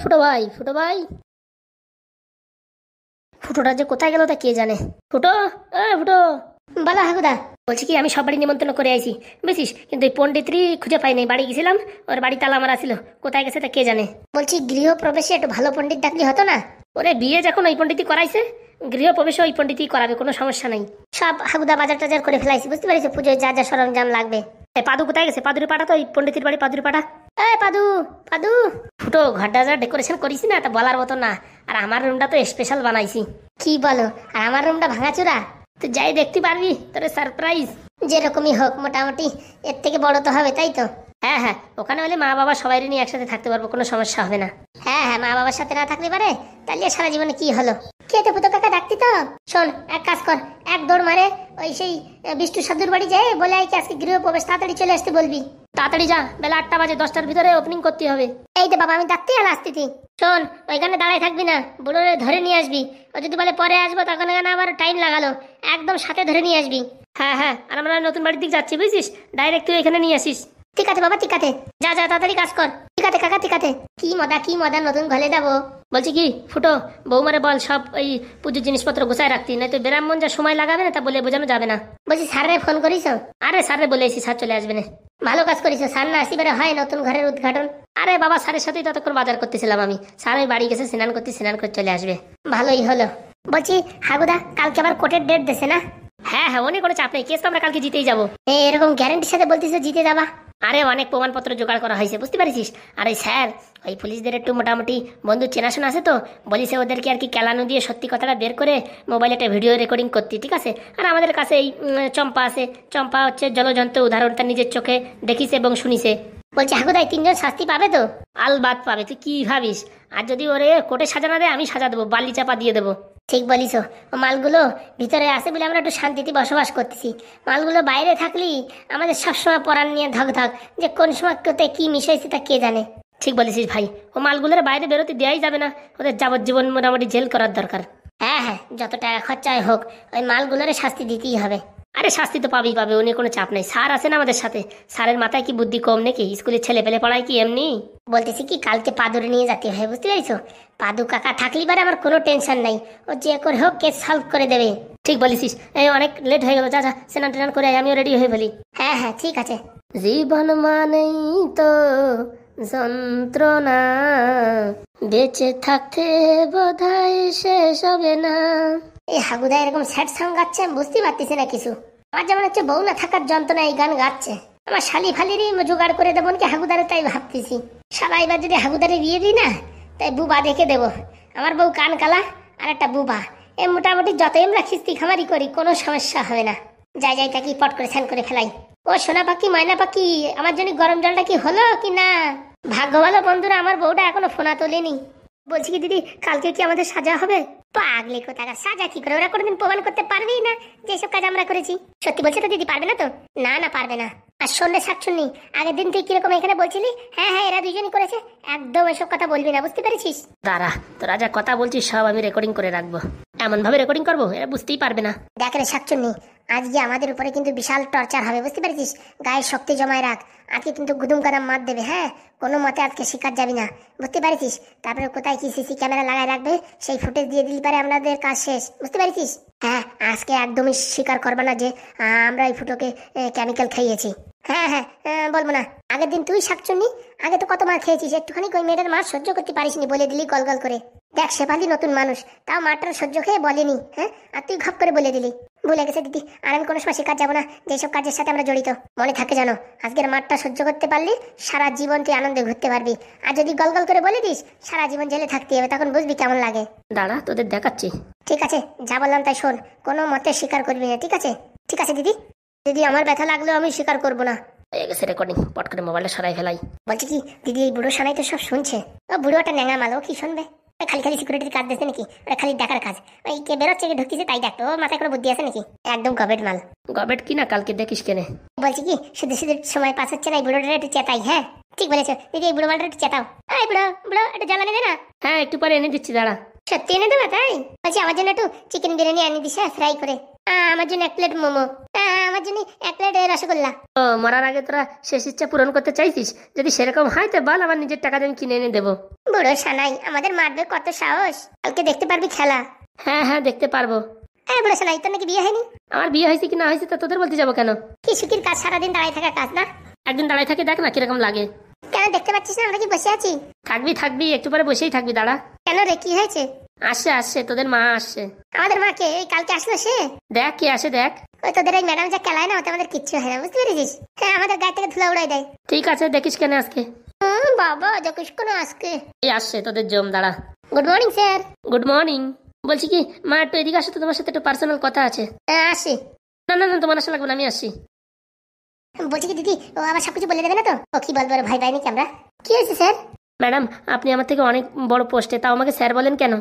ফুটো ভাই, ফুটো ভাই, ফুটোটা যে কোথায় গেল তা কে জানে। ফুটো, ফুটো। বলো হাগুদা। বলছি কি, আমি সব বাড়ি নিমন্ত্রণ করে আইছি বুঝছিস, কিন্তু এই পণ্ডিতরি খুঁজে পাই নাই। বাড়ি গেছিলাম, ওর বাড়ি তালা মারা ছিল, কোথায় গেছে তা কে জানে। বলছি গৃহ প্রবেশে একটু ভালো পণ্ডিত ডাকলি হতো না? ওরে বিয়ে যখন ওই পণ্ডিতই করাইছে, গৃহ প্রবেশে ওই পণ্ডিতই করাবে, কোনো সমস্যা নাই। সব হাগুদা বাজার টাজার করে ফেলাইছি, বুঝতে পারিস, পুজোয় যা যা সরঞ্জাম লাগবে। পাদু কোথায় গেছে? পাদুরি পাঠা তো, ওই পণ্ডিতের বাড়ি পাদুরি পাঠা। পাদু, পাদু। ফুটো, ঘরটা যা ডেকোরেশন করিস না তা বলার মতো না। আর আমার রুমটা তো স্পেশাল বানাইছি। কি বলো? আর আমার রুমটা ভাঙাচোরা, তো যাই দেখতে পারবি, তোর সারপ্রাইজ। যেরকমই হোক মোটামুটি এর থেকে বড় তো হবে, তাই তো? হ্যাঁ হ্যাঁ, ওখানে হলে মা বাবা সবাই নিয়ে একসাথে থাকতে পারবো, কোনো সমস্যা হবে না। হ্যাঁ হ্যাঁ, মা বাবার সাথে না থাকতে পারে তাহলে সারা জীবনে কি হলো। খেতে পুতো কাকা ডাকতি তো। শোন, এক কাজ কর, এক দৌড় মারে ওই সেই বিষ্টু সাধুর বাড়ি যায়, বলে আই কি আজকে গৃহ প্রবেশ, তাড়াতাড়ি চলে আসতে বলবি। তাড়াতাড়ি যা, বেলা 8টা বাজে, 10টার ভিতরে ওপেনিং করতে হবে। এই তো বাবা, আমি ডাকতে আর আসতেছি। শোন, ওইখানে দাঁড়ায় থাকবি না, বুড়োরে ধরে নিয়ে আসবি। ও যদি বলে পরে আসবো, তখন এখানে আবার টাইম লাগালো, একদম সাথে ধরে নিয়ে আসবি। হ্যাঁ হ্যাঁ, আর আমরা নতুন বাড়ির দিক যাচ্ছি বুঝছিস, ডাইরেক্ট তুই এখানে নিয়ে আসিস। ঠিক আছে বাবা, ঠিক আছে, যা যা তাড়াতাড়ি কাজ কর। ঠিক আছে কাকা, ঠিক আছে। কি মজা, কি মজা, নতুন ঘরে যাবো। বলছি কি ফুটো, বৌমারে বল সব ওই পুজোর জিনিসপত্র গোছায় রাখতি, না তো ব্রাহ্মণ যা সময় লাগাবে না তা বলে বোঝানো যাবে না। বলছি স্যারে ফোন করিস? আরে স্যারে বলেছি, স্যার চলে আসবে না। ভালো কাজ করিস, স্যার না আসিবারে হয় নতুন ঘরের উদ্ঘাটন। আরে বাবা, স্যারের সাথেই ততক্ষণ বাজার করতেছিলাম আমি। স্যার ওই বাড়ি গেছে স্নান করতে, স্নান করে চলে আসবে। ভালোই হলো। বলছি হাগুদা, কালকে আবার কোর্টের ডেট দিছে না? হ্যাঁ হ্যাঁ, অনেক কোনো চাপ নেই, কেস তো আমরা কালকে জিতেই যাবো। এরকম গ্যারান্টির সাথে বলতিস জিতে যাবা? আরে অনেক প্রমাণপত্র জোগাড় করা হয়েছে, বুঝতে পারিস। আর এই স্যার ওই পুলিশদের একটু মোটামুটি বন্ধু চেনাশোনা আছে তো, বলিছে ওদেরকে আর কি কেলানো দিয়ে সত্যি কথাটা বের করে মোবাইলে একটা ভিডিও রেকর্ডিং করতে, ঠিক আছে। আর আমাদের কাছে এই চম্পা আছে, চম্পা হচ্ছে জলজন্ত উদাহরণ, তার নিজের চোখে দেখিছে এবং শুনিছে। বলছি হাগুদাই 3জন শাস্তি পাবে তো? আলবাত পাবে, তুই কি ভাবিস। আর যদি ওরে কোর্টে সাজানো দেয়, আমি সাজা দেবো, বালি চাপা দিয়ে দেবো। ঠিক বলিস, ও মালগুলো ভিতরে আসে বলে আমরা একটু শান্তিতে বসবাস করতেছি। মালগুলো বাইরে থাকলেই আমাদের সবসময় পরাণ নিয়ে ধক ধক, যে কোন সময় কোথায় কি মিশাইছে তা কে জানে। ঠিক বলেছিস ভাই, ও মালগুলোর বাইরে বেরোতে দেওয়াই যাবে না, ওদের যাবজ্জীবন মোটামুটি জেল করার দরকার। হ্যাঁ হ্যাঁ, যত টাকা খরচায় হোক ওই মালগুলোরে শাস্তি দিতেই হবে। আরে শাস্তি তো পাবেই পাবে, উনি কোনো চাপ নাই। স্যার আছেন আমাদের সাথে, স্যারের মাথায় কি বুদ্ধি কম নাকি? স্কুলের ছেলে পেলে পড়ায় কি এমনি? বলতেছি কি, কালকে পাদুরে নিয়ে যেতে হয়, বুঝতে পারিস। পাদু কাকা থাকলি পারে আমার কোনো টেনশন নাই, ও যে করে হোক কেস সলভ করে দেবে। ঠিক বলিস। এই অনেক লেট হয়ে গেল, যা যা স্নান টান করে আমিও রেডি হয়ে ফেলি। হ্যাঁ হ্যাঁ ঠিক আছে। জীবন মানেই তো যন্ত্রণা, বেঁচে থাকতে বোধহয় শেষ হবে না। এই হাগুদা এরকম স্যাড সং গাচ্ছে, আমি বুঝতে পারতেছি না কিছু। আমার যেমন হচ্ছে বউ না থাকার যন্ত্রণা এই গান গাচ্ছে। আমার শালি ফালিরই জোগাড় করে দেবো নাকি হাগুদারে, তাই ভাবতেছি। শালা এবার যদি হাগুদারে বিয়ে দিই না, তাই বুবা দেখে দেবো। আমার বউ কান কালা আর একটা বুবা, এ মোটামুটি যতই আমরা খিস্তি খামারি করি কোনো সমস্যা হবে না। যাই যাই তাকে পট করে স্নান করে ফেলাই। ও সোনা পাখি, ময়না পাখি, আমার জন্য গরম জলটা কি হলো কি না? ভাগ্য ভালো বন্ধুরা, আমার বউটা এখনো ফোনা তোলেনি। বলছি কি দিদি, কালকে কি আমাদের সাজা হবে? পাগলি কোথাকার, সাজা কি করে? ওরা কোনোদিন প্রমাণ করতে পারবেই না যে এসব কাজ আমরা করেছি। সত্যি বলছে তো দিদি, পারবে না তো? না না, পারবে না। আর সন্ধ্যে শাকচুন্নি, আগের দিন তুই কিরকম এখানে বলছিলি হ্যাঁ হ্যাঁ এরা দুজনই করেছে, একদম এসব কথা বলবি না, বুঝতে পেরেছিস? দাঁড়া, তোরা যা কথা বলছিস সব আমি রেকর্ডিং করে রাখবো। এমন ভাবে রেকর্ডিং করবো এরা বুঝতেই পারবে না। দেখ রে শাকচুন্নি, আজকে আমাদের উপরে কিন্তু বিশাল টর্চার হবে, বুঝতে পেরেছিস? গায়ের শক্তি জমায় রাখ, আজকে কিন্তু গুদুম কাদাম মার দেবে। হ্যাঁ, কোনো মতে আজকে শিকার যাবি না, বুঝতে পারছিস? তারপরে কোথায় কি সিসি ক্যামেরা লাগায় রাখবে, সেই ফুটেজ দিয়ে দিলি পারে আমাদের কাজ শেষ, বুঝতে পারছিস? হ্যাঁ, আজকে একদমই স্বীকার করবে না যে আমরা এই ফুটোকে কেমিক্যাল খাইয়েছি। হ্যাঁ হ্যাঁ, বলবো না। আগের দিন তুই শাকচুন্নি, আগে তো কত মার খেয়েছিস, একটুখানি ওই মেয়েটার মার সহ্য করতে পারিসনি, বলে দিলি গল গল করে। দেখ শেফালি নতুন মানুষ, তাও মারটার সহ্য খেয়ে বলেনি। হ্যাঁ, আর তুই ঘপ করে বলে দিলি। ভুলে গেছে দিদি, আর আমি কোনো সময় শিকার যাবো না যেসব কাজের সাথে আমরা জড়িত। মনে থাকে জানো, আজকের মারটা সহ্য করতে পারলি সারা জীবন তুই আনন্দে ঘুরতে পারবি। আর যদি গল গল করে বলে দিস সারা জীবন জেলে থাকতে হবে, তখন বুঝবি কেমন লাগে। দাঁড়া, তোদের দেখাচ্ছি। ঠিক আছে, যা বললাম তাই শোন, কোনো মতে স্বীকার করবি না, ঠিক আছে? ঠিক আছে দিদি। দিদি, আমার ব্যথা লাগলেও আমি স্বীকার করবো না। হয়ে গেছে রেকর্ডিং, পট করে মোবাইলটা সরাই ফেলাই। বলছি কি দিদি, এই বুড়ো সানাই তো সব শুনছে। ও বুড়োটা ন্যাঙা মাল, ও কি শুনবে? খালি খালি সিকিউরিটির কাজ দিচ্ছে নাকি? ওরা খালি দেখার কাজ, ওই কে বেরোচ্ছে কে ঢুকতেছে তাই দেখতো, ও মাথায় কোনো বুদ্ধি আছে নাকি? একদম গবেট মাল। গবেট কি না, কালকে দেখিস কেনে। বলছি কি, শুধু শুধু সময় পাস হচ্ছে না, এই বুড়োটা একটু চেতাই। হ্যাঁ ঠিক বলেছো দিদি, এই বুড়ো মালটা একটু চেতাও। এই বুড়ো বুড়ো, একটু জ্বালানি দে না। হ্যাঁ, একটু পরে এনে দিচ্ছি, দাঁড়া। সত্যি এনে দেবা? তাই বলছি, আমার জন্য একটু চিকেন বিরিয়ানি আনি দিস, ফ্রাই করে। আমার জন্য 1 প্লেট মোমো, আমার জন্য 1 প্লেট রসগোল্লা। ও, মরার আগে তোরা শেষ ইচ্ছা পূরণ করতে চাইছিস? যদি সেরকম হয় তো বল, আমার নিজের টাকা দিয়ে কিনে এনে দেবো। বুড়ো সানাই আমাদের মারবে কত সাহস, কালকে দেখতে পারবি খেলা। হ্যাঁ হ্যাঁ দেখতে পারবো। হ্যাঁ বুড়ো সানাই, তোর নাকি বিয়ে হয়নি? আমার বিয়ে হয়েছে কি না হয়েছে তা তোদের বলতে যাবো কেন? কি সুখীর কাজ, সারাদিন দাঁড়ায় থাকা কাজ না? একদিন দাঁড়ায় থাকে দেখ না কিরকম লাগে। কেন দেখতে পাচ্ছিস না আমরা কি বসে আছি? থাকবি থাকবি, একটু পরে বসেই থাকবি, দাঁড়া। কেন রে, কি হয়েছে? আসছে আসছে, তোদের মা আসছে। আমাদের মা কে? এই কালকে আসলো সে। দেখ কে আসে দেখ। ওই তোদের এই ম্যাডাম যা খেলায় না, ওতে আমাদের কিচ্ছু হয় না, বুঝতে পেরেছিস? হ্যাঁ, আমাদের গায়ে থেকে ধুলা উড়াই দেয়। ঠিক আছে, দেখিস কেন আজকে। বাবা দেখিস কেন আজকে। এই আসছে তোদের জম, দাঁড়া। Good morning sir. Good morning. বলছি কি মা, একটু এদিকে আসো তো, তোমার সাথে একটু পার্সোনাল কথা আছে। হ্যাঁ আসি। না না না, তোমার আসা লাগবে না, আমি আসছি। বলছি কি দিদি, ও আবার সবকিছু বলে দেবে না তো? ও কি বলবো, ভাই পাইনি কি আমরা? কি হয়েছে স্যার? ম্যাডাম আপনি আমার থেকে অনেক বড় পোস্টে, তাও আমাকে স্যার বলেন কেন?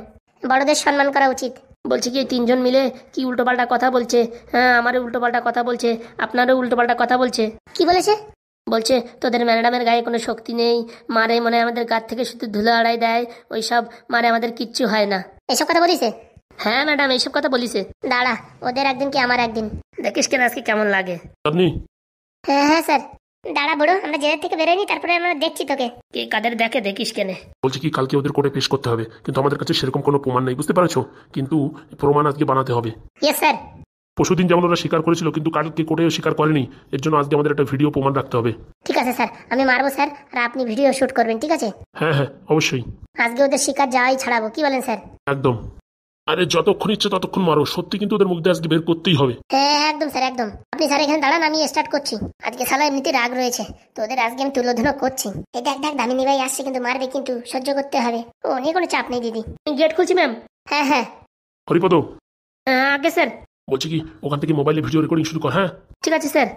বড়দের সম্মান করা উচিত। বলছি কি তিনজন মিলে কি উল্টোপাল্টা কথা বলছে। হ্যাঁ, আমারও উল্টোপাল্টা কথা বলছে, আপনারও উল্টোপাল্টা কথা বলছে। কি বলেছে? বলছে তোদের ম্যাডামের গায়ে কোনো শক্তি নেই, মারে মনে আমাদের গা থেকে শুধু ধুলো আড়াই দেয়, ওইসব মারে, আমাদের কিচ্ছু হয় না, এসব কথা বলিছে? হ্যাঁ ম্যাডাম এইসব কথা বলিছে। দাঁড়া, ওদের একদিন কি আমার একদিন, দেখিস কেন আজকে কেমন লাগে। আপনি? হ্যাঁ হ্যাঁ স্যার। দাঁড়া বুড়ো, আমরা জেলের থেকে বেরোয়নি, তারপরে আমরা দেখছি তোকে। কে কাদের দেখে, দেখিস কেন। বলছি কি কালকে ওদের কোর্টে পেশ করতে হবে, কিন্তু আমাদের কাছে সেরকম কোনো প্রমাণ নেই, বুঝতে পারছো? কিন্তু প্রমাণ আজকে বানাতে হবে। Yes sir. পরশুদিন যেমন ওরা স্বীকার করেছিল, কিন্তু কালকে কোর্টে স্বীকার করেনি, এর জন্য আজকে আমাদের একটা ভিডিও প্রমাণ রাখতে হবে। ঠিক আছে স্যার, আমি মারবো স্যার, আর আপনি ভিডিও শুট করবেন, ঠিক আছে? হ্যাঁ হ্যাঁ অবশ্যই। আজকে ওদের স্বীকার যাওয়াই ছাড়াবো, কি বলেন স্যার? একদম। আরে যতক্ষণ ইচ্ছে ততক্ষণ মারো, সত্যি কিন্তু ওদের মুখ দিয়ে আজকে বের করতেই হবে। হ্যাঁ একদম স্যার একদম। আপনি স্যার এখানে দাঁড়ান, আমি স্টার্ট করছি। আজকে শালা এমনিতে রাগ রয়েছে, তো ওদের আজকে আমি তুলোধুনো করছি। এই দেখ দেখ, দামিনী ভাই আসছে, কিন্তু মারবে, কিন্তু সহ্য করতে হবে। ও নিয়ে কোনো চাপ নেই দিদি। গেট খুলছি ম্যাম। হ্যাঁ হ্যাঁ। হরিপদ। আগে স্যার। বলছি কি ওখান থেকে মোবাইলে ভিডিও রেকর্ডিং শুরু কর। হ্যাঁ ঠিক আছে স্যার।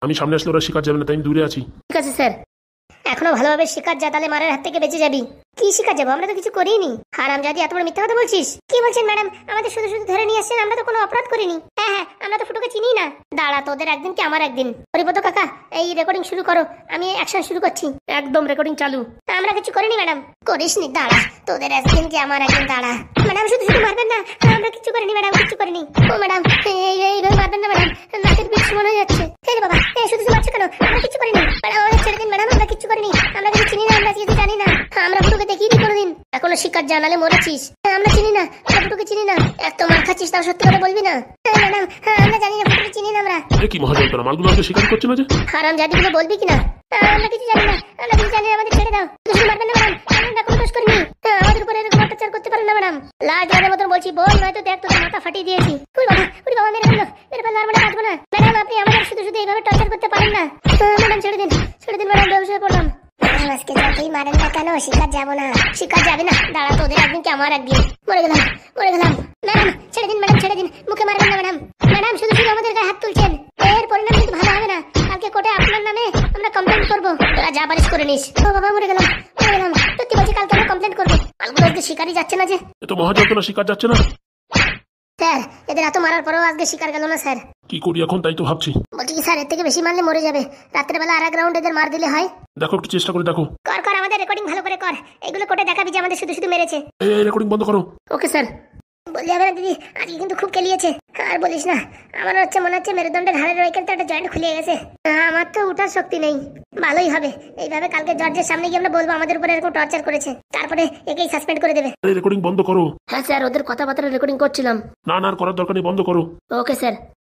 আমি সামনে আসলে ওরা শিকার যাবে না, তাই আমি দূরে আছি। ঠিক আছে স্যার। এখনো ভালোভাবে শিকার যা, তাহলে মারের হাত থেকে বেঁচে যাবি। কি শিকার যাবো, আমরা তো কিছু করিনি। হারামজাদি, এত বড় মিথ্যা কথা বলছিস। কি বলছেন ম্যাডাম, আমাদের শুধু শুধু ধরে নিয়ে আসছেন, আমরা তো কোনো অপরাধ করিনি। হ্যাঁ হ্যাঁ, আমরা তো ফুটোকে চিনি না। দাঁড়া, তোদের একদিন কি আমার একদিন। হরিপদ কাকা, এই রেকর্ডিং শুরু করো, আমি অ্যাকশন শুরু করছি। একদম রেকর্ডিং চালু। আমরা কিছু করিনি ম্যাডাম। করিসনি? দাঁড়া, তোদের একদিন কি আমার একদিন। দাঁড়া ম্যাডাম, শুধু শুধু মারবেন না, আমরা কিছু করিনি ম্যাডাম, কিছু করিনি। ও ম্যাডাম, এইভাবে মারবেন না ম্যাডাম, নাকের বিষ মনে হয়ে যাচ্ছে। এই বাবা, শুধু শুধু মারছো কেন? আমরা কিছু করিনি ম্যাডাম, আমাদের ছেড়ে দিন ম্যাডাম, আমরা কিছু করিনি। আমরা কিছু চিনি না, আমরা কিছু জানি না। আমরা ফুটোকে দেখিনি কোনোদিন। এখনো শিকার জানালে মরেছিস। আমরা চিনি না, আমরা ফুটোকে চিনি না। এত মার খাচ্ছিস, তাও সত্যি কথা বলবি না? ম্যাডাম আমরা জানি না, ফুটোকে চিনি না আমরা। কি মহাজনতা, মালগুলো আজকে শিকার করছে না যে? হারামজাদিগুলো বলবি কিনা? আমরা কিছু জানি না, আমরা কিছু জানি না, আমাদের ছেড়ে দাও। কিছু মারবেন না ম্যাডাম, আমরা কোনো দোষ করিনি। আমাদের উপরে এরকম অত্যাচার করতে পারেন না ম্যাডাম। লাজ দেওয়ার মতন বলছি, বল, নয়তো দেখ তোদের মাথা ফাটিয়ে দিয়েছি। ওই বাবা মেরে ফেললো, মেরে ফেললো, আর মানে বাঁচবো না। ম্যাডাম আপনি আমাদের শুধু শুধু এইভাবে টর্চার করতে পারেন না। ম্যাডাম ছেড়ে দিন, ছেড়ে দিন ম্যাডাম, ব্যবসায় পড়লাম। আজকে যতই মারেন না কেন, শিকার যাবো না। শিকার যাবে না? দাঁড়া, তোদের একদিন কি আমার একদিন। মরে গেলাম, মরে গেলাম। ম্যাডাম ছেড়ে দিন, ম্যাডাম ছেড়ে দিন, মুখে মারবেন না ম্যাডাম। ম্যাডাম শুধু শুধু আমাদের গায়ে হাত তুলছেন, এর পরিণাম কিন্তু ভালো হবে না। কালকে কোর্টে আপনার নামে আমরা কমপ্লেন করবো, তোরা যা পারিস করে নিস। ও বাবা, মরে গেলাম, মরে গেলাম। সত্যি বলছি, কালকে আমরা কমপ্লেন করবো। আলগুলো আজকে শিকারই যাচ্ছে না যে। এত মহাযন্ত্রণা, শিকার যাচ্ছে না স্যার। এদের এত মারার পরেও আজকে শিকার গেল না স্যার। কি করি এখন, তাই তো ভাবছি। বলছি কি স্যার, এর থেকে বেশি মারলে মরে যাবে। রাত্রেবেলা আর এক রাউন্ড এদের মার দিলে হয়। দেখো, একটু চেষ্টা করে দেখো। কর কর, আমাদের রেকর্ডিং ভালো করে কর। এগুলো কোর্টে দেখাবি যে আমাদের শুধু শুধু মেরেছে। এই রেকর্ডিং বন্ধ করো। Okay sir. বলে যাবে না দিদি, আজকে কিন্তু খুব খেলিয়েছে। আর বলিস না, আমার মনে হচ্ছে মেরুদণ্ডের হাড়ের ওইখানে একটা জয়েন্ট খুলে গেছে। আমার তো উঠার শক্তি নেই। ভালোই হবে, এইভাবে কালকে জর্জের সামনে গিয়ে আমরা বলবো আমাদের উপরে এরকম টর্চার করেছে, তারপরে একেই সাসপেন্ড করে দেবে। রেকর্ডিং বন্ধ করো। হ্যাঁ স্যার, ওদের কথাবার্তা রেকর্ডিং করছিলাম। না না, করার দরকার নেই, বন্ধ করো। Okay sir.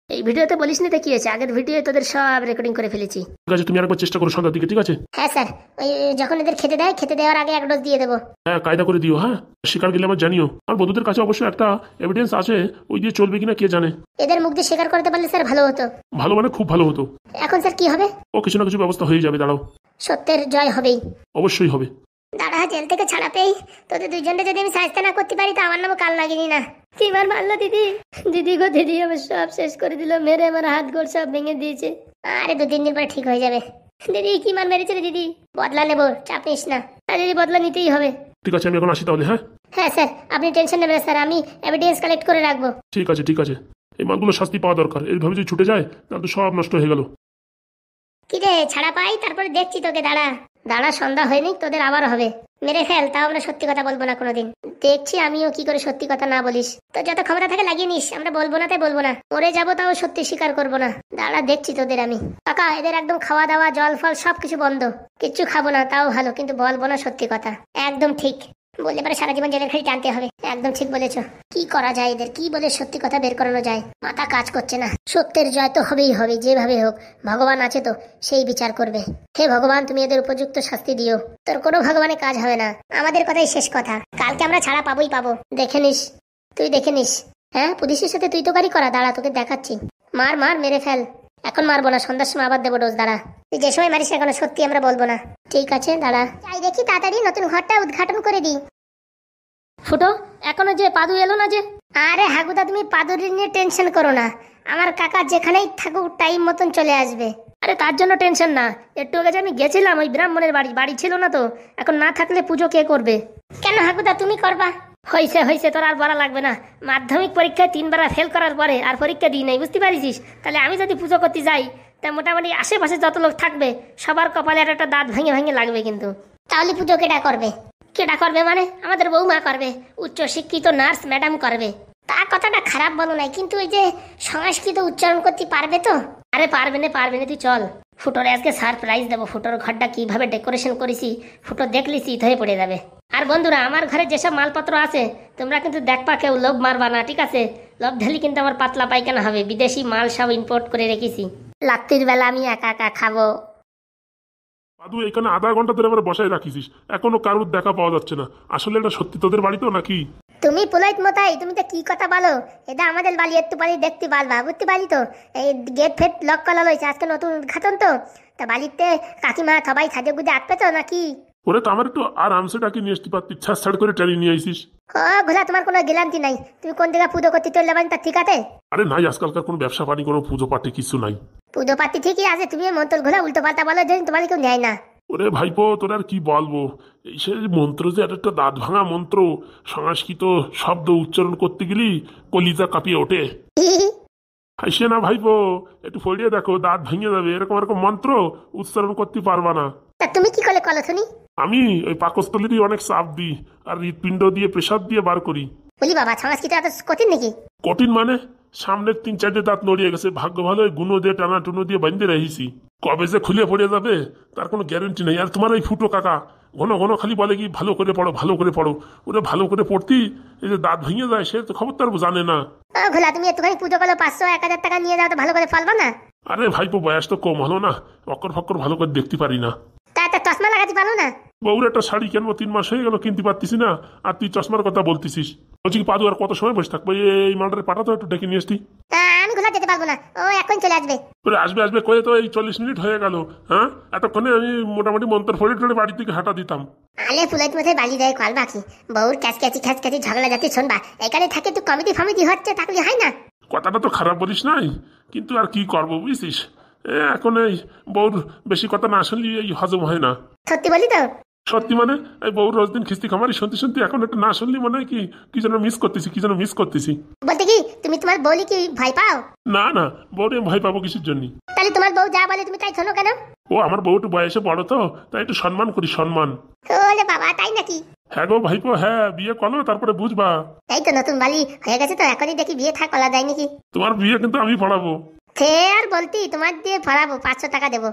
এই ভিডিওতে বলিস নি তো কি হয়েছে, আগের ভিডিও তোদের সব রেকর্ডিং করে ফেলেছি। ঠিক আছে, তুমি আরেকবার চেষ্টা করো সন্ধ্যার দিকে, ঠিক আছে? হ্যাঁ স্যার, ওই যখন এদের খেতে দেয়, খেতে দেওয়ার আগে এক ডোজ দিয়ে দেবো। হ্যাঁ, কায়দা করে দিও। হ্যাঁ, শিকার গেলে আমার জানিও। আমার বন্ধুদের কাছে অবশ্যই একটা এভিডেন্স আছে, ওই দিয়ে চলবে কিনা কে জানে। এদের মুখ দিয়ে স্বীকার করতে পারলে স্যার ভালো হতো। ভালো মানে খুব ভালো হতো। এখন স্যার কি হবে? ও কিছু না কিছু ব্যবস্থা হয়ে যাবে, দাঁড়াও। সত্যের জয় হবেই। অবশ্যই হবে। দাঁড়া, জেল থেকে ছাড়া পেয়ে তোদের দুইজনকে যদি আমি সাহায্য না করতে পারি, তা আমার নামও কাল লাগেনি না। কি মার মারলো দিদি, দিদি গো দিদি, আমার সব শেষ করে দিল, মেরে আমার হাত গোড় সব ভেঙে দিয়েছে। আরে 2-3 দিন পরে ঠিক হয়ে যাবে। দিদি কি মার মেরেছে রে দিদি, বদলা নেবো, চাপ নিস না। আর দিদি বদলা নিতেই হবে। ঠিক আছে, আমি এখন আসি তাহলে। হ্যাঁ হ্যাঁ স্যার, আপনি টেনশন নেবেন স্যার, আমি এভিডেন্স কালেক্ট করে রাখবো। ঠিক আছে ঠিক আছে, এই মালগুলো শাস্তি পাওয়া দরকার। এইভাবে যদি ছুটে যায় তাহলে তো সব নষ্ট হয়ে গেল। কি রে, ছাড়া পাই তারপরে দেখছি তোকে, দাঁড়া। দাঁড়া, সন্ধ্যা হয়নি, তোদের আবার হবে। মেরে ফেল, তাও আমরা সত্যি কথা বলবো না কোনোদিন। দেখছি আমিও কি করে সত্যি কথা না বলিস। তো যত ক্ষমতা থাকে লাগিয়ে নিস, আমরা বলবো না তাই বলবো না। মরে যাবো তাও সত্যি স্বীকার করবো না। দাঁড়া, দেখছি তোদের আমি। কাকা, এদের একদম খাওয়া দাওয়া জল ফল সবকিছু বন্ধ। কিচ্ছু খাবো না তাও ভালো, কিন্তু বলবো না সত্যি কথা। একদম ঠিক বললে পরে সারা জীবন জেলের খালি টানতে হবে। একদম ঠিক বলেছো। কি করা যায়, এদের কি বলে সত্যি কথা বের করানো যায়, মাথা কাজ করছে না। সত্যের জয় তো হবেই হবে, যেভাবে হোক। ভগবান আছে তো, সেই বিচার করবে। হে ভগবান, তুমি এদের উপযুক্ত শাস্তি দিও। তোর কোনো ভগবানে কাজ হবে না, আমাদের কথাই শেষ কথা। কালকে আমরা ছাড়া পাবোই পাবো, দেখে নিস। তুই দেখে নিস। হ্যাঁ, পুলিশের সাথে তুই তো গাড়ি করা। দাঁড়া, তোকে দেখাচ্ছি। মার মার, মেরে ফেল। এখন মারবো না, সন্ধ্যার সময় আবার দেবো ডোজ। দাঁড়া, তুই যে সময় মারিস না কেন সত্যি আমরা বলবো না। ঠিক আছে, দাঁড়া। যাই দেখি তাড়াতাড়ি নতুন ঘরটা উদ্ঘাটন করে দিই। ফুটো, এখনো যে পাদু এলো না যে? আরে হাগুদা, তুমি পাদুর নিয়ে টেনশন করো না। আমার কাকা যেখানেই থাকুক টাইম মতন চলে আসবে। আরে তার জন্য টেনশন না। একটু আগে যে আমি গেছিলাম ওই ব্রাহ্মণের বাড়ি ছিল না তো, এখন না থাকলে পুজো কে করবে? কেন হাগুদা, তুমি করবা? হয়েছে হয়েছে, তোর আর বলা লাগবে না। মাধ্যমিক পরীক্ষায় 3বার ফেল করার পরে আর পরীক্ষা দিই নাই, বুঝতে পারিস? তাহলে আমি যদি পুজো করতে যাই, তা মোটামুটি আশেপাশে যত লোক থাকবে সবার কপালে একটা দাঁত ভেঙে ভেঙে লাগবে কিন্তু। তাহলে পুজো কেটা করবে? কেটা করবে মানে আমাদের বৌমা করবে, উচ্চ শিক্ষিত নার্স ম্যাডাম করবে। তা কথাটা খারাপ বলো নাই, কিন্তু ওই যে সংস্কৃত উচ্চারণ করতে পারবে তো? আরে পারবে না পারবে না, তুই চল। ফুটোর আজকে সারপ্রাইজ দেবো। ফুটোর ঘরটা কিভাবে ডেকোরেশন করেছি, ফুটো দেখলি শীত হয়ে পড়ে যাবে। আর বন্ধুরা, আমার ঘরে যেসব মালপত্র আছে তোমরা কিন্তু দেখবা, কেউ লোভ মারবা না, ঠিক আছে? লোভ ঢেলি কিন্তু আমার পাতলা পায়খানা হবে। বিদেশি মাল সব ইম্পোর্ট করে রেখেছি। রাত্রির বেলা আমি একা একা খাবো। পাদু, এখানে আধা ঘন্টা ধরে আমরা বসায় রাখিস, এখনো কারুর দেখা পাওয়া যাচ্ছে না। আসলে এটা সত্যি তোদের বাড়ি তো নাকি? তুমি পুলাইত মতাই, তুমি তো কি কথা বলো? এটা আমাদের বাড়ি, একটু বাড়ি দেখতে পারবা, বুঝতে পারি তো। এই গেট ফেট লক করা রয়েছে, আজকে নতুন উদ্ঘাটন তো। তা বাড়িতে কাকিমা সবাই সাজে গুজে আসবে তো নাকি? ওরে তো আমার একটু আরামসে ডাকি নিয়ে আসতে পারতি, ছাড় ছাড় করে টেনে নিয়ে আইসিস। ও ঘোলা, তোমার কোনো গ্যারান্টি নাই। তুমি কোন জায়গায় পুজো করতে চলে যাবেন তা ঠিক আছে? আরে নাই, আজকালকার কোনো ব্যবসা পানি কোনো পুজো পাটি কিছু নাই। পুজো পাতি ঠিকই আছে, তুমি মন্তর ঘোলা উল্টো পাল্টা বলো, যে তোমার কেউ নেয় না। ওরে ভাইপো, তোর আর কি বলবো, এই সে মন্ত্র যে একটা দাঁত ভাঙা মন্ত্র, সংস্কৃত শব্দ উচ্চারণ করতে গেলি কলিজা কাঁপিয়ে ওঠে। হাসে না ভাইপো, একটু ফড়িয়ে দেখো, দাঁত ভেঙে যাবে। এরকম এরকম মন্ত্র উচ্চারণ করতে পারবা না। তা তুমি কি করে কলো শুনি? আমি ওই পাকস্থলীরই অনেক চাপ দিই, আর হৃৎপিণ্ড দিয়ে প্রেসার দিয়ে বার করি। বলি বাবা, সংস্কৃত এত কঠিন নাকি? কঠিন মানে? সামনের 3-4টে দাঁত নড়িয়ে গেছে, ভাগ্য ভালো ওই গুঁড়ো দিয়ে টানা টুনো দিয়ে বাঁধতে রেখেছি। কবে যে খুলে পড়ে যাবে তার কোনো গ্যারেন্টি নেই। আর তোমার ওই ফুটো কাকা ঘন ঘন খালি বলে কি ভালো করে পড়ো ভালো করে পড়ো। ওরা ভালো করে পড়তি, এই যে দাঁত ভেঙে যায় সে তো খবর তার জানে না। ঘোলা, তুমি একটুখানি পুজো করলো 500-1000 টাকা নিয়ে যাও তো, ভালো করে ফলবা না? আরে ভাইপো, বয়স তো কম হলো না, অক্কর ফক্কর ভালো করে দেখতে পারি না। তা একটা চশমা লাগাতে পারো না? বউর একটা শাড়ি কেনবো, 3 মাস হয়ে গেল কিনতে পারতিস না, আর তুই চশমার কথা বলতিস। বলছি কি পাদু, আর কত সময় বসে থাকবো? এই মালটারে পাঠাতো, একটু ডেকে নিয়ে আসতি। আমি ঘোলা যেতে পারবো না, ও এখন চলে আসবে। তোরে আসবে আসবে করে তো এই 40 মিনিট হয়ে গেল। হ্যাঁ, এতক্ষণে আমি মোটামুটি মন্তর ফড়ে টড়ে বাড়ি থেকে হাঁটা দিতাম। আলে পুলাইত মধ্যে বালি দেয় কল বাকি, বউর ক্যাচক্যাচি খ্যাচক্যাচি ঝগড়া যাতে শুনবা। এখানে থাকে তুই কমিটি ফমিটি হচ্ছে, থাকলে হয় না? কথাটা তো খারাপ বলিস নাই, কিন্তু আর কি করবো বুঝছিস, এখন এই বউর বেশি কথা না শুনলি এই হজম হয় না। সত্যি বলি তো? সত্যি মানে এই বউর রোজ দিন খিস্তি খামারি শুনতে শুনতে এখন একটু না শুনলি মনে হয় কি কি যেন মিস করতেছি, কি যেন মিস করতেছি। বলতে কি তুমি তোমার বউলি কি ভয় পাও? না না, বউরে ভয় পাবো কিসের জন্য? তাহলে তোমার বউ যা বলে তুমি তাই শোনো কেন? ও আমার বউ একটু বয়সে বড় তো, তাই একটু সম্মান করি, সম্মান। ওরে বাবা, তাই নাকি? হ্যাঁ গো ভাইপো, হ্যাঁ, বিয়ে করো তারপরে বুঝবা। এই তো নতুন বালি হয়ে গেছে তো, এখনই দেখি বিয়ে থাক করা যায় নাকি? তোমার বিয়ে কিন্তু আমি পড়াবো। সে আর বলতি, তোমার দিয়ে পড়াবো, 500 টাকা দেবো।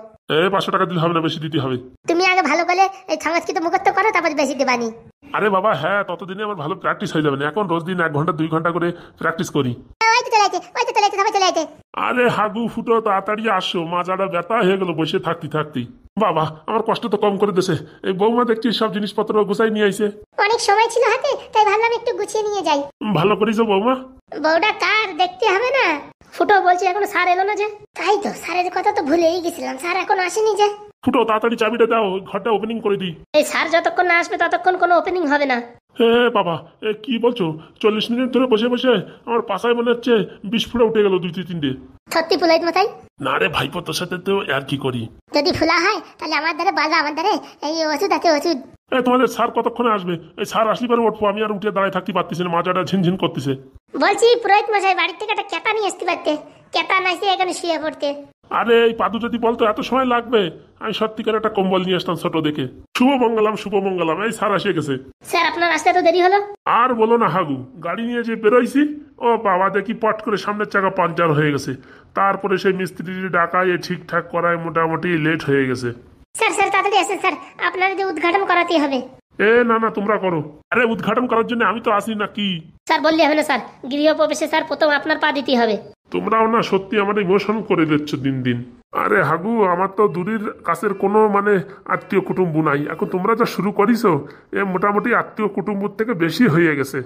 500 টাকা দিতে হবে না, বেশি দিতে হবে। তুমি আগে ভালো করে এই সংস্কৃত মুখস্থ করো, তারপর বেশি দেবানি। আরে বাবা হ্যাঁ, ততদিনে আমার ভালো প্র্যাকটিস হয়ে যাবে না। এখন রোজ দিন 1 ঘন্টা 2 ঘন্টা করে প্র্যাকটিস করি। ওই তো চলে আইতে, ওই তো চলে আইতে, সবাই চলে আইতে। আরে হাগু ফুটো, তাড়াতাড়ি আসো, মাজাটা ব্যথা হয়ে গেল বসে থাকতে থাকতে। বাবা আমার কষ্ট তো কম করে দেছে। এই বৌমা দেখছি সব জিনিসপত্র গুছাই নিয়ে আইছে। অনেক সময় ছিল হাতে, তাই ভাবলাম একটু গুছিয়ে নিয়ে যাই। ভালো করেছো বৌমা। বউটা কার দেখতে হবে না? ফুটো, বলছি এখনো স্যার এলো না যে? তাই তো, স্যারের কথা তো ভুলেই গেছিলাম, স্যার এখন আসেনি যে। ফুটো তাড়াতাড়ি চাবিটা দাও, ঘরটা ওপেনিং করে দিই। এই স্যার যতক্ষণ না আসবে ততক্ষণ কোনো ওপেনিং হবে না। হ্যাঁ বাবা, কি বলছো? 40 মিনিট ধরে বসে বসে আমার পাশায় মনে হচ্ছে 20 ফুটা উঠে গেল 2-3টে। সত্যি পুলাইত মাথায়? না রে ভাইপো, তোর সাথে তো আর কি করি। যদি ফুলা হয় তাহলে আমার দ্বারা বাজা, আমার দ্বারা এই ওষুধ আছে, ওষুধ। তোমাদের স্যার কতক্ষণে আসবে? এই স্যার আসলে পরে উঠবো, আমি আর উঠে দাঁড়ায় থাকতে পারতেছি না, মাজাটা ঝিনঝিন করতেছে। বলছি পুরোহিত মশাই, বাড়ির থেকে একটা কেতা নিয়ে আসতে পারতে। কেতা নাইছে এখানে শুয়ে পড়তে। আরে এই পাদু যদি বলতো এত সময় লাগবে, আমি সত্যিকার একটা কম্বল নিয়ে আসতাম ছোট দেখে। শুভ মঙ্গলাম, শুভ মঙ্গলাম, এই স্যার এসে গেছে। স্যার আপনার আসতে এত দেরি হলো? আর বলো না হাগু, গাড়ি নিয়ে যে বেরোইছি, ও বাবা দেখি পট করে সামনের চাকা পাঞ্চার হয়ে গেছে। তারপরে সেই মিস্ত্রি ডাকায় ঠিকঠাক করায় মোটামুটি লেট হয়ে গেছে। স্যার স্যার তাড়াতাড়ি আসেন স্যার, আপনার যে উদ্ঘাটন করাতেই হবে। এ না না, তোমরা করো। আরে উদ্ঘাটন করার জন্য আমি তো আসি না কি? স্যার বললে হবে না স্যার, গৃহপ্রবেশে স্যার প্রথম আপনার পা দিতে হবে। তোমরাও না সত্যি আমার ইমোশন করে দিচ্ছ দিন দিন। আরে হাগু, আমার তো দূরের কাছের কোনো মানে আত্মীয় কুটুম্ব নাই। এখন তোমরা যা শুরু করিছো, এ মোটামুটি আত্মীয় কুটুম্ব থেকে বেশি হয়ে গেছে।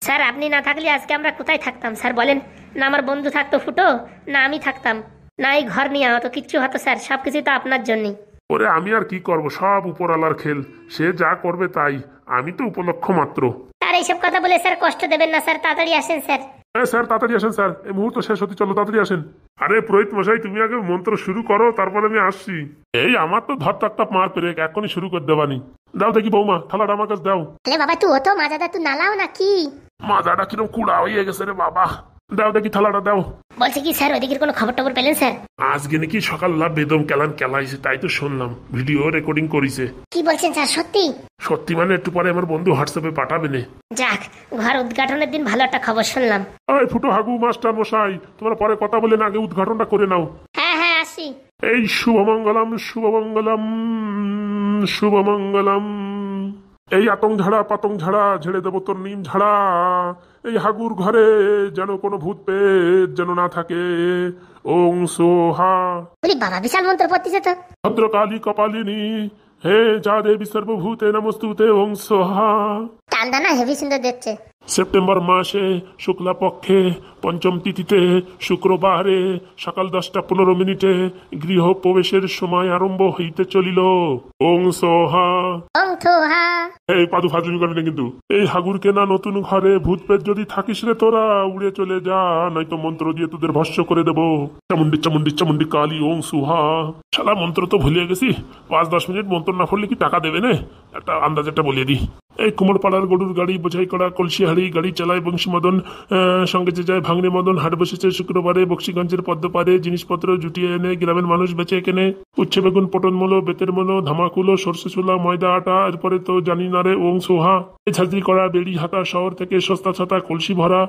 স্যার আপনি না থাকলে আজকে আমরা কোথায় থাকতাম স্যার বলেন? না আমার বন্ধু থাকতো ফুটো, না আমি থাকতাম, না এই ঘর নিয়ে হতো, কিচ্ছু হতো স্যার, সবকিছুই তো আপনার জন্যই। ওরে আমি আর কি করব, সব উপরওয়ালার খেল, সে যা করবে তাই, আমি তো উপলক্ষ মাত্র। স্যার এইসব কথা বলে স্যার কষ্ট দেবেন না স্যার, তাড়াতাড়ি আসেন স্যার। হ্যাঁ স্যার, তাড়াতাড়ি আসেন স্যার, এই মুহূর্ত শেষ হতে চলো, তাড়াতাড়ি আসেন। আরে পুরোহিত মশাই, তুমি আগে মন্ত্র শুরু করো, তারপরে আমি আসছি। এই আমার তো ধর একটা মার পেরে এখনই শুরু করে দেবানি। দাও দেখি বৌমা, থালাটা আমার কাছে দাও। আরে বাবা তুই অত মাজাদা তুই নালাও না কি? মাজাটা কিরম কুড়া হয়ে গেছে রে বাবা। দাও দেখি থালাটা দাও। বলছে কি স্যার ওইদিকের কোনো খবর টবর পেলেন স্যার? আজকে নাকি সকাল লাভ বেদম কেলান কেলাইছে, তাই তো শুনলাম, ভিডিও রেকর্ডিং করিছে। কি বলছেন স্যার সত্যি? সত্যি মানে একটু পরে আমার বন্ধু হোয়াটসঅ্যাপে পাঠাবে নে। যাক, ঘর উদ্ঘাটনের দিন ভালো একটা খবর শুনলাম। ওই ফুটো হাগু মাস্টার মশাই, তোমরা পরে কথা বলে না, আগে উদ্ঘাটনটা করে নাও। হ্যাঁ হ্যাঁ আসি। এই শুভমঙ্গলম শুভমঙ্গলম শুভমঙ্গলম। এই আতং ঝাড়া পাতং ঝাড়া ঝেড়ে দেবো তোর নিম ঝাড়া। এই হাগুর ঘরে যেন কোনো ভূত পেট যেন না থাকে। ওং সোহা। বলি বাবা বিশাল মন্ত্র পড়তেছে তো। ভদ্রকালী কপালিনী, হে যা দেবী সর্বভূতে নমস্তুতে, ওং সোহা। টান্ডা না হেভি সুন্দর দেখছে। সেপ্টেম্বর মাসে শুক্লা পক্ষে পঞ্চম তিথিতে শুক্রবারে সকাল 10:15 গৃহ প্রবেশের সময় আরম্ভ হইতে চলিল। ওং সোহা। ওং থোহা। এই পাদু ফাজলি করে না কিন্তু। এই হাগুরকে না নতুন ঘরে ভূত পেট যদি থাকিস রে তোরা, উড়ে চলে যা, নয়তো মন্ত্র দিয়ে তোদের ভস্য করে দেবো। চামুন্ডি চামুন্ডি চামুন্ডি কালী ওং সুহা। শালা মন্ত্র তো ভুলিয়ে গেছি, 5-10 মিনিট মন্ত্র না পড়লে কি টাকা দেবে না? একটা আন্দাজ একটা বলিয়ে দিই। এই কুমোরপাড়ার গরুর গাড়ি বোঝাই করা কলসি হাড়ি গাড়ি চালায় বংশী মদন, সঙ্গে যে যায় ভাঙনে মদন। হাট বসেছে শুক্রবারে বক্সিগঞ্জের পদ্মপারে, জিনিসপত্র জুটিয়ে এনে গ্রামের মানুষ বেচে কেনে। উচ্ছে বেগুন পটল মূলো বেতের মূলো ধামাকুলো সর্ষে ছোলা ময়দা আটা, এরপরে তো জানি না রে ওং সোহা। এই ঝাঁঝরি করা বেড়ি হাতা শহর থেকে সস্তা ছাতা কলসি ভরা,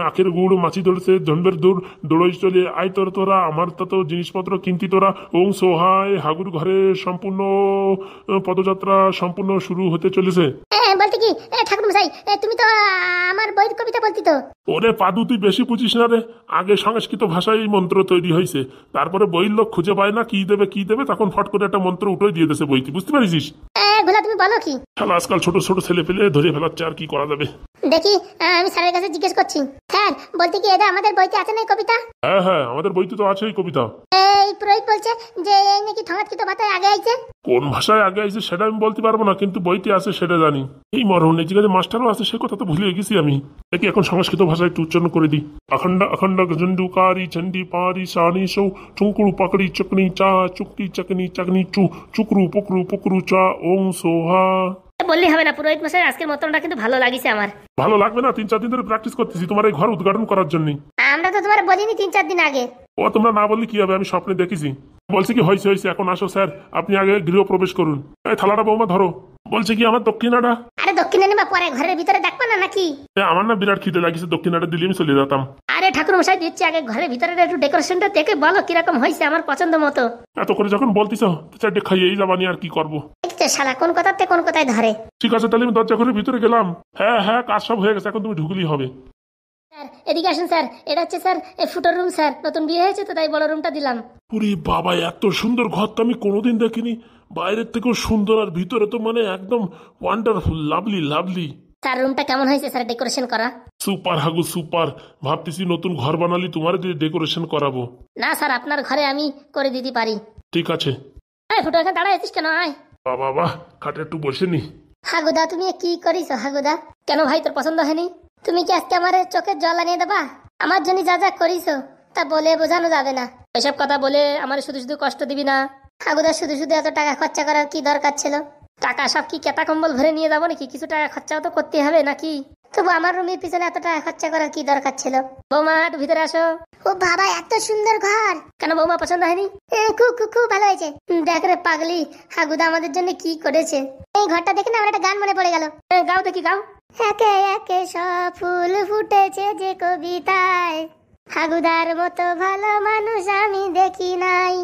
আখের গুড় মাছি ধরছে জন্মের দূর দৌড়ই চলে আয় তোর তোরা, আমার তো জিনিসপত্র কিনতি তোরা। ওং সোহা। এই হাগুর ঘরে সম্পূর্ণ পদযাত্রা সম্পূর্ণ শুরু হতে চলেছে। বলতে কি ঠাকুর মশাই, তুমি তো আমার বইয়ের কবিতা বলতি তো। ওরে পাদু, তুই বেশি বুঝিস না রে। আগে সংস্কৃত ভাষায় এই মন্ত্র তৈরি হয়েছে, তারপরে বইয়ের লোক খুঁজে পায় না কি দেবে, তখন ফট করে একটা মন্ত্র উঠে দিয়ে দেছে বইতে, বুঝতে পারিস? এগুলা তুমি বলো কি? শালা আজকাল ছোট ছোট ছেলে পেলে ধরে ফেলাচ্ছে, আর কি করা যাবে। দেখি আমি স্যারের কাছে জিজ্ঞেস করছি। স্যার বলতে কি এটা আমাদের বইতে আছে না কবিতা? হ্যাঁ হ্যাঁ, আমাদের বইতে তো আছেই কবিতা। এই পুরোহিত বলছে যে এই নাকি সংস্কৃত ভাষায় আগে আইছে। কোন ভাষায় আগে আইছে সেটা আমি বলতে পারবো না, কিন্তু বইতে আছে সেটা জানি। এই মরহনে যে মাস্টারও আছে সে কথা তো ভুলে গেছি আমি। দেখি এখন সংস্কৃত ভাষায় একটু উচ্চারণ করে দিই। অখণ্ড অখণ্ড গজন্ডুকারি চন্ডি পারি সানি সৌ চুঙ্কুড়ু পাকড়ি চকনি চা চুকটি চকনি চকনি চু চুকরু পুকরু পুকরু চা ওং সোহা। বললি হবে না পুরোহিত মশাই, আজকের মতনটা কিন্তু ভালো লাগিছে আমার। ভালো লাগবে না? 3-4 দিন ধরে প্র্যাকটিস করতেছি তোমার এই ঘর উদ্ঘাটন করার জন্য। আমরা তো তোমার বলিনি 3-4 দিন আগে। ও তোমরা না বললে কি হবে, আমি স্বপ্নে দেখেছি। বলছে কি হয়েছে হয়েছে, এখন আসো স্যার, আপনি আগে গৃহ প্রবেশ করুন। এই থালাটা বৌমা ধরো। বলছে কি আমার দক্ষিণাটা। আরে দক্ষিণা নেবা পরে, ঘরের ভিতরে দেখবা না নাকি? আমার না বিরাট খিদে লাগিছে, দক্ষিণাটা দিলে আমি চলে যেতাম। আরে ঠাকুর মশাই দিচ্ছি, আগে ঘরের ভিতরে একটু ডেকোরেশনটা দেখে বলো কিরকম হয়েছে, আমার পছন্দ মতো। এত করে যখন বলতিস 4টে খাইয়েই যাবানি, আর কি করবো। দেখছো শালা কোন কথাতে কোন কথায় ধরে। ঠিক আছে, তাহলে আমি দরজা ঘরের ভিতরে গেলাম। হ্যাঁ হ্যাঁ, কাজ সব হয়ে গেছে, এখন তুমি ঢুকলেই হবে। স্যার এদিকে আসুন স্যার, এটা হচ্ছে স্যার ফুটোর রুম স্যার, নতুন বিয়ে হয়েছে তো তাই বড় রুমটা দিলাম। পুরি বাবা, এত সুন্দর ঘর তো আমি কোনোদিন দেখিনি। বাইরের থেকেও সুন্দর, আর ভিতরে তো মানে একদম ওয়ান্ডারফুল, লাভলি লাভলি। স্যার রুমটা কেমন হয়েছে স্যার ডেকোরেশন করা? সুপার হাগু সুপার। ভাবতেছি নতুন ঘর বানালি তোমার দিয়ে ডেকোরেশন করাবো। না স্যার আপনার ঘরে আমি করে দিতে পারি। ঠিক আছে। ফুটো এখানে দাঁড়ায় আছিস কেন? আয় বাবা বাহ, খাটে একটু বসে নি। হাগুদা তুমি কি করিস হাগুদা? কেন ভাই তোর পছন্দ হয়নি? তুমি কি আজকে আমার চোখের জল আনিয়ে দেবা? আমার জন্য যা যা করিস তা বলে বোঝানো যাবে না। এসব কথা বলে আমার শুধু শুধু কষ্ট দিবি না হাগুদা। শুধু শুধু এত টাকা খরচা করার কি দরকার ছিল? টাকা সব কি কেতা কম্বল ভরে নিয়ে যাবো নাকি? কিছু টাকা খরচাও তো করতে হবে নাকি? তবু আমার রুমের পিছনে এত টাকা খরচা করার কি দরকার ছিল? বৌমা একটু ভিতরে আসো। ও বাবা এত সুন্দর ঘর, কেন বৌমা পছন্দ হয়নি? খুব খুব খুব ভালো হয়েছে। দেখ রে পাগলি, হাগুদা আমাদের জন্য কি করেছে। এই ঘরটা দেখে না আমার একটা গান মনে পড়ে গেল। গাও দেখি গাও। একে একে সব ফুল ফুটেছে যে কবিতায়, হাগুদার মতো ভালো মানুষ আমি দেখি নাই।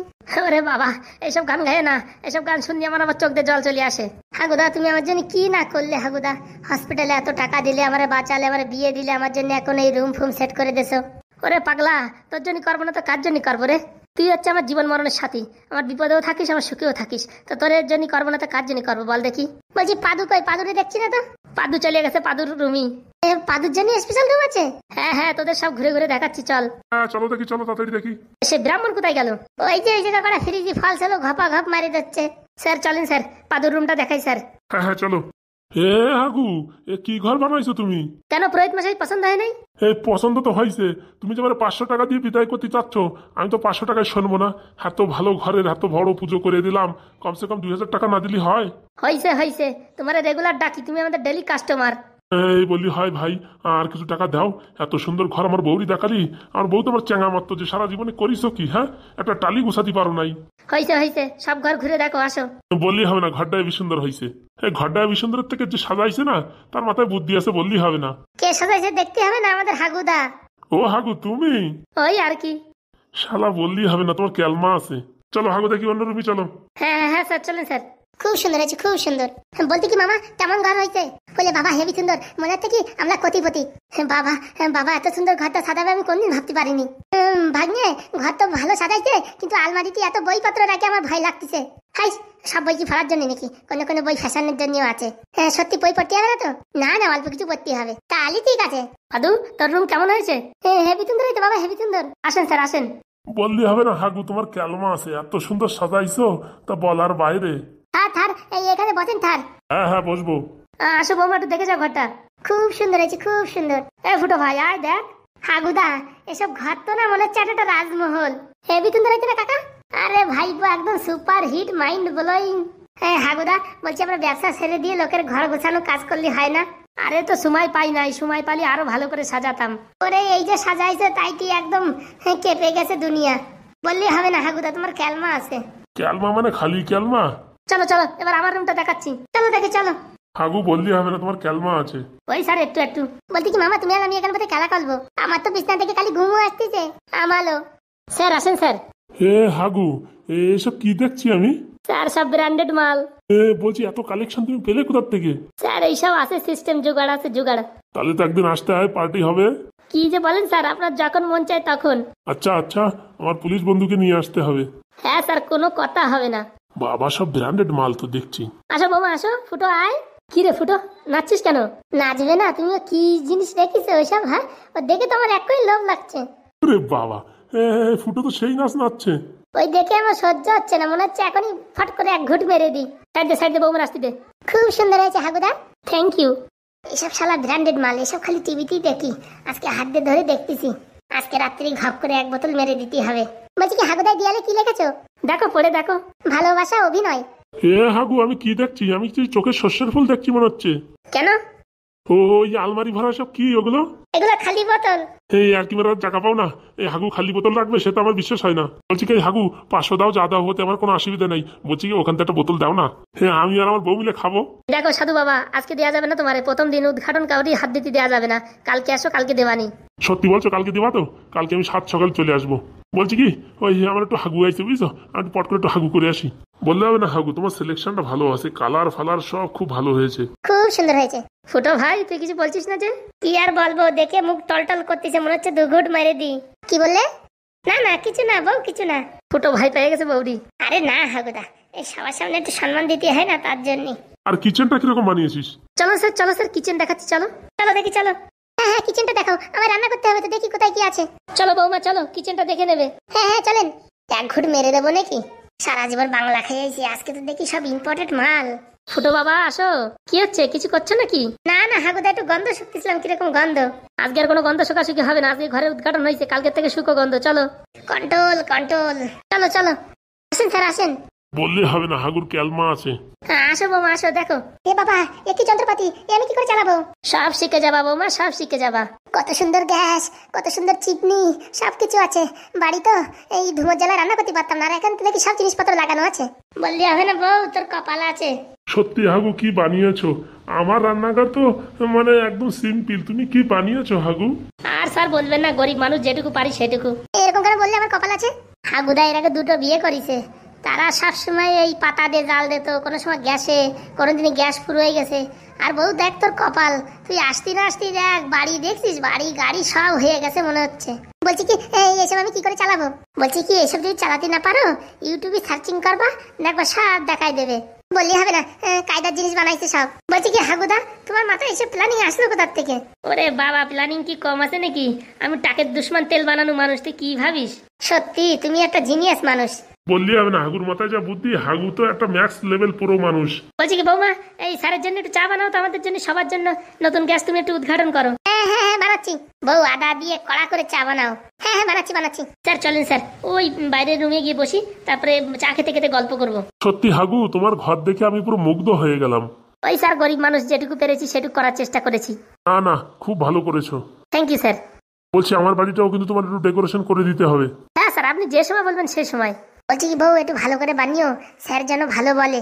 ওরে বাবা, এইসব গান গায় না, এসব গান শুনলে আমার আবার চোখ দিয়ে জল চলে আসে। হাগুদা তুমি আমার জন্য কি না করলে হাগুদা, হসপিটালে এত টাকা দিলে, আমার বাঁচালে, আমার বিয়ে দিলে, আমার জন্য এখন এই রুম ফুম সেট করে দেছো। ওরে পাগলা, তোর জন্য করবো না তো কার জন্য করবো রে? তুই হচ্ছে আমার জীবন মরণের সাথী, আমার বিপদেও থাকিস আমার সুখেও থাকিস, তো তোর জন্য করবো না তো কার জন্য করবো বল দেখি। বলছি পাদু কই? পাদুরে দেখছি না তো। পাদু চলে গেছে পাদুর রুমই। পাদুর জন্য স্পেশাল রুম আছে? হ্যাঁ হ্যাঁ, তোদের সব ঘুরে ঘুরে দেখাচ্ছি, চল। চলো দেখি, চলো তাড়াতাড়ি দেখি। সে ব্রাহ্মণ কোথায় গেল? ওই যে কাকাটা ফ্রিজি ফলস হলো, ঘপা ঘপ মারি দিচ্ছে। স্যার চলেন স্যার, পাদুর রুমটা দেখাই স্যার। হ্যাঁ হ্যাঁ চলো। এ হাগু, এ কি ঘর বানাইছো তুমি? কেন পুরোহিত মশাই পছন্দ হয় নাই? এই পছন্দ তো হয়েছে, তুমি যে 500 টাকা দিয়ে বিদায় করতে চাচ্ছ, আমি তো 500 টাকায় শুনবো না। এত ভালো ঘরের এত বড় পুজো করে দিলাম, কমসে কম 2000 টাকা না দিলে হয়? হয়েছে হয়েছে, তোমার রেগুলার ডাকি, তুমি আমাদের ডেলি কাস্টমার। এই বলি, হয় ভাই আর কিছু টাকা দাও। এত সুন্দর ঘর আমার বউরি দেখালি, আমার বউ তো আমার চেঙা মারতো যে সারা জীবনে করিস কি, হ্যাঁ একটা টালি গুছাতে পারো নাই। হয়েছে হয়েছে, সব ঘর ঘুরে দেখো, আসো। বললি হবে না, ঘরটা হেবি সুন্দর হয়েছে। এই ঘরটা হেবি সুন্দরের থেকে যে সাজাইছে না, তার মাথায় বুদ্ধি আছে, বললি হবে না। কে সাজাইছে দেখতে হবে না? আমাদের হাগুদা। ও হাগু তুমি? ওই আর কি। শালা বললি হবে না, তোমার ক্যালমা আছে। চলো হাগু দেখি অন্য রুমে চলো। হ্যাঁ হ্যাঁ স্যার, চলেন স্যার। খুব সুন্দর হয়েছে, খুব সুন্দর। বলতে কি মামা, কেমন ঘর হয়েছে? বলে বাবা হেবি সুন্দর, মনে হচ্ছে কি আমরা কোটিপতি। বাবা বাবা, এত সুন্দর ঘরটা সাজাবে আমি কোনদিন ভাবতে পারিনি। ভাগ্নে, ঘর তো ভালো সাজাইছে, কিন্তু আলমারিতে এত বইপত্র রাখে আমার ভয় লাগতেছে। হাই, সব বই কি ফেলার জন্য নাকি? কোনো কোনো বই ফ্যাশনের জন্যও আছে। হ্যাঁ সত্যি বই পড়তে হবে না তো? না না, অল্প কিছু পড়তে হবে। তাহলে ঠিক আছে। দাদু, তোর রুম কেমন হয়েছে? হেবি সুন্দর হয়েছে বাবা, হেবি সুন্দর। আসেন স্যার আসেন। বললি হবে না হাগু, তোমার ক্যালমা আছে, এত সুন্দর সাজাইছো তা বলার বাইরে। থার থার, এই এখানে বসেন থার। হ্যাঁ হ্যাঁ বসবো। আসো বৌমা, একটু দেখে যাও ঘরটা। খুব সুন্দর হয়েছে, খুব সুন্দর। এ ফুটো ভাই আয় দেখ। হাগুদা, এসব ঘর তো না মনে হচ্ছে একটা রাজমহল। হেবি সুন্দর হয়েছে না কাকা? আরে ভাইপো, একদম সুপার হিট, মাইন্ড ব্লোয়িং। হ্যাঁ হাগুদা, বলছি আমরা ব্যবসা ছেড়ে দিয়ে লোকের ঘর গোছানো কাজ করলে হয় না? আরে তো সময় পাই নাই, সময় পালি আরো ভালো করে সাজাতাম। ওরে এই যে সাজাইছে তাই কি একদম কেঁপে গেছে দুনিয়া। বললি হবে না হাগুদা, তোমার ক্যালমা আছে। ক্যালমা মানে খালি ক্যালমা? চলো চলো, এবার আমার রুমটা দেখাচ্ছি, চলো দেখে চলো। হাগু বললি হবে না, তোমার ক্যালমা আছে। ওই স্যার একটু একটু। বলতে কি মামা, তুমি আর আমি এখানে বসে খেলা করবো? আমার তো বিছনা থেকে খালি ঘুমও আসতেছে। আমালো স্যার, আসেন স্যার। হে হাগু, এসব কি দেখছি আমি? স্যার সব ব্র্যান্ডেড মাল। বলছি এত কালেকশন তুমি পেলে কোথার থেকে? স্যার এইসব আছে, সিস্টেম জোগাড় আছে, জোগাড়। তাহলে তো একদিন আসতে হয়, পার্টি হবে। কি যে বলেন স্যার, আপনার যখন মন চায় তখন। আচ্ছা আচ্ছা, আমার পুলিশ বন্ধুকে নিয়ে আসতে হবে। হ্যাঁ স্যার, কোনো কথা হবে না। বাবা সব ব্র্যান্ডেড মাল তো দেখছি। আসো বৌমা আসো। ফুটো আয়। কি রে ফুটো, নাচছিস কেন? নাচবে না? তুমি কি জিনিস রেখেছো ওইসব? হ্যাঁ, ও দেখে তো আমার একই লোভ লাগছে। আরে বাবা, ফুটো তো সেই নাচ নাচছে। ওই দেখে আমার সহ্য হচ্ছে না, মনে হচ্ছে এখনই ফট করে এক ঘুট মেরে দিই। সাইড দে বৌমা, আসতে দে। খুব সুন্দর হয়েছে হাগুদা, থ্যাংক ইউ। এসব শালা ব্র্যান্ডেড মাল, এসব খালি টিভিতেই দেখি, আজকে হাত দিয়ে ধরে দেখতেছি। আজকে রাত্রি ঘপ করে এক বোতল মেরে দিতে হবে। বলছি কি হাগুদা, দেয়ালে কি লিখেছো? দেখো পড়ে দেখো। ভালোবাসা অভিনয়। হাগু, আমি কি দেখছি? আমি কি চোখের শস্যের ফুল দেখছি মনে হচ্ছে। কেন? ওই আলমারি ভরা সব কি ওগুলো? এগুলো খালি বোতল। এই আর কি মারার জায়গা পাও না? এই হাগু খালি বোতল রাখবে, সেটা আমার বিশ্বাস হয় না। বলছি কি হাগু, 500 দাও, যা দাও হতে আমার কোনো অসুবিধা নেই। বলছি কি ওখান থেকে একটা বোতল দাও না, হ্যাঁ আমি আর আমার বউ মিলে খাবো। দেখো সাধু বাবা, আজকে দেওয়া যাবে না তোমার, প্রথম দিন উদ্ঘাটন কাউরি হাত দিতে দেওয়া যাবে না। কালকে আসো, কালকে দেওয়ানি। সত্যি বলছো? কালকে দিবা তো? কালকে আমি 7 সকাল চলে আসবো। বলছি কি, ওই আমার একটু হাগু আইছে বুঝছো, আমি একটু পট করে একটু হাগু করে আসি। বললে হবে না হাগু, তোমার সিলেকশনটা ভালো আছে, কালার ফালার সব খুব ভালো হয়েছে। খুব সুন্দর হয়েছে। ফুটো ভাই, তুই কিছু বলছিস না যে? কি আর বলবো, দেখে মুখ টলটল করতেছে, মনে হচ্ছে 2 ঘুট মেরে দি। কি বললে? না না কিছু না বউ, কিছু না। ফুটো ভাই পেয়ে গেছে বৌদি। আরে না হাগুদা, এই সবার সামনে একটু সম্মান দিতে হয় না, তার জন্য। আর কিচেনটা কিরকম বানিয়েছিস? চলো স্যার, চলো স্যার, কিচেন দেখাচ্ছি, চলো চলো দেখি, চলো। হ্যাঁ হ্যাঁ, কিচেনটা দেখাও, আমার রান্না করতে হবে তো, দেখি কোথায় কি আছে। চলো বৌমা চলো, কিচেনটা দেখে নেবে। হ্যাঁ হ্যাঁ চলেন। এক ঘুট মেরে দেবো নাকি? সারা জীবন বাংলা খেয়েছি, আজকে তো দেখি সব ইম্পোর্টেড মাল। ফুটো বাবা আসো। কি হচ্ছে, কিছু করছো নাকি? না না হাগুদা, একটু গন্ধ শুকতেছিলাম। কিরকম গন্ধ? আজকে আর কোনো গন্ধ শুকাশুকি হবে না, আজকে ঘরের উদ্ঘাটন হয়েছে, কালকে থেকে শুকো গন্ধ। চলো কন্ট্রোল কন্ট্রোল, চলো চলো। আসেন স্যার আসেন। বললে হবে না, হাগুর ক্যালমা আছে। হ্যাঁ আসো বৌমা আসো, দেখো। এ বাবা, এ কি যন্ত্রপাতি, এ আমি কি করে চালাবো? সব শিখে যাবা বৌমা, সব শিখে যাবা। কত সুন্দর গ্যাস, কত সুন্দর চিকনি, সবকিছু আছে। বাড়ি তো এই ধুমোর জ্বালা রান্না করতে পারতাম না, আর এখন তো দেখি সব জিনিসপত্র লাগানো আছে। বললি হবে না বউ, তোর কপাল আছে। সত্যি হাগু কি বানিয়েছো? আমার রান্নাঘর তো মানে একদম সিম্পল, তুমি কি বানিয়েছো হাগু? আর স্যার বলবেন না, গরিব মানুষ যেটুকু পারি সেটুকু। এরকম করে বললে আমার কপাল আছে? হাগুদা এর আগে 2টো বিয়ে করেছে, তারা সবসময় এই পাতা দিয়ে জাল দিত, কোনো সময় গ্যাসে, কোনোদিনই গ্যাস পুরো হয়ে গেছে। আর বউ দেখ তোর কপাল, তুই আসতি না আসতি দেখ বাড়ি দেখছিস, বাড়ি গাড়ি সব হয়ে গেছে মনে হচ্ছে। বলছি কি এইসব আমি কি করে চালাবো? বলছি কি এইসব যদি চালাতে না পারো ইউটিউবে সার্চিং করবা, দেখবা সব দেখাই দেবে। বললি হবে না, কায়দার জিনিস বানাইছে সব। বলছি কি হাগুদা, তোমার মাথায় এসব প্ল্যানিং আসলো কোথার থেকে? ওরে বাবা, প্ল্যানিং কি কম আছে নাকি? আমি টাকের দুশ্মন তেল বানানো মানুষ, তুই কি ভাবিস? সত্যি তুমি একটা জিনিয়াস মানুষ। বললি হবে না, হাগুর মাথায় যা বুদ্ধি, হাগু তো একটা ম্যাক্স লেভেল পুরো মানুষ। বলছি কি বৌমা, এই স্যারের জন্য একটু চা বানাও তো, আমাদের জন্য সবার জন্য নতুন গ্যাস তুমি একটু উদ্ঘাটন করো। হ্যাঁ হ্যাঁ হ্যাঁ বানাচ্ছি। বউ আদা দিয়ে কড়া করে চা বানাও। হ্যাঁ হ্যাঁ বানাচ্ছি বানাচ্ছি। স্যার চলেন স্যার, ওই বাইরের রুমে গিয়ে বসি, তারপরে চা খেতে খেতে গল্প করবো। সত্যি হাগু, তোমার ঘর দেখে আমি পুরো মুগ্ধ হয়ে গেলাম। ওই স্যার গরিব মানুষ যেটুকু পেরেছি সেটুকু করার চেষ্টা করেছি। না না, খুব ভালো করেছো। Thank you sir. বলছি আমার বাড়িটাও কিন্তু তোমার একটু ডেকোরেশন করে দিতে হবে। হ্যাঁ স্যার, আপনি যে সময় বলবেন সে সময়। বলছি কি বউ, একটু ভালো করে বানিও, স্যার যেন ভালো বলে।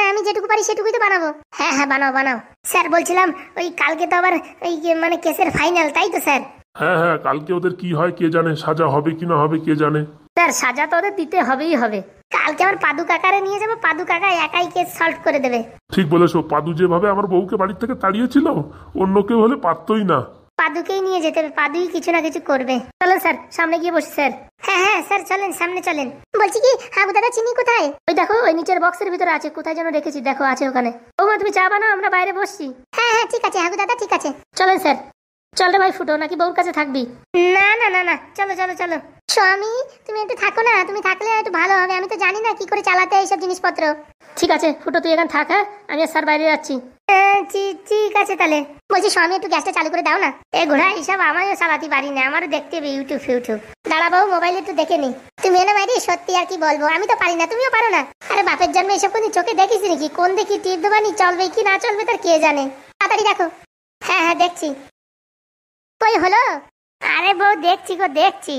আমি যেটুকু পারি সেটুকুই তো বানাবো। হ্যাঁ হ্যাঁ বানাও বানাও। স্যার বলছিলাম ওই কালকে তো আবার ওই মানে কেসের ফাইনাল, তাই তো স্যার? হ্যাঁ হ্যাঁ, কালকে ওদের কি হয় কে জানে, সাজা হবে কি না হবে কে জানে। স্যার সাজা তো ওদের দিতে হবেই হবে। কালকে আমার পাদু কাকারে নিয়ে যাবো, পাদু কাকা একাই কেস সলভ করে দেবে। ঠিক বলেছো, পাদু যেভাবে আমার বউকে বাড়ির থেকে তাড়িয়েছিল, অন্য কেউ হলে পারতই না। পাদুকেই নিয়ে যেতে হবে, পাদুই কিছু না কিছু করবে। চলেন স্যার, সামনে গিয়ে বসি স্যার। হ্যাঁ হ্যাঁ স্যার চলেন, সামনে চলেন। বলছি কি হাগু দাদা চিনি কোথায়? ওই দেখো, ওই নিচের বক্সের ভিতরে আছে, কোথায় যেন রেখেছি, দেখো আছে ওখানে। ওমা তুমি চা বানাও, আমরা বাইরে বসছি। হ্যাঁ হ্যাঁ ঠিক আছে হাগু দাদা, ঠিক আছে। চলেন স্যার। চল রে ভাই ফুটো, নাকি বউর কাছে থাকবি? না না না না, চলো চলো চলো। স্বামী তুমি একটু থাকো না, তুমি থাকলে একটু ভালো হবে, আমি তো জানি না কি করে চালাতে এইসব জিনিসপত্র। ঠিক আছে ফুটো, তুই এখানে থাক। হ্যাঁ আমি আর স্যার বাইরে যাচ্ছি। ঠিক আছে তাহলে। বলছি স্বামী একটু গ্যাসটা চালু করে দাও না। এ ঘোড়া এইসব আমিও চালাতে পারি না, আমারও দেখতে হবে ইউটিউব। দাঁড়া বাবু, মোবাইলে একটু দেখে নি। তুমি এনে মাইরি, সত্যি আর কি বলবো, আমি তো পারি না, তুমিও পারো না। আরে বাপের জন্ম এসব কোনদিন চোখে দেখিস নাকি? কোন দেখি টিপ দেবানি, চলবে কি না চলবে তার কে জানে। তাড়াতাড়ি দেখো। হ্যাঁ হ্যাঁ দেখছি। কই হলো? আরে বউ দেখছি গো দেখছি।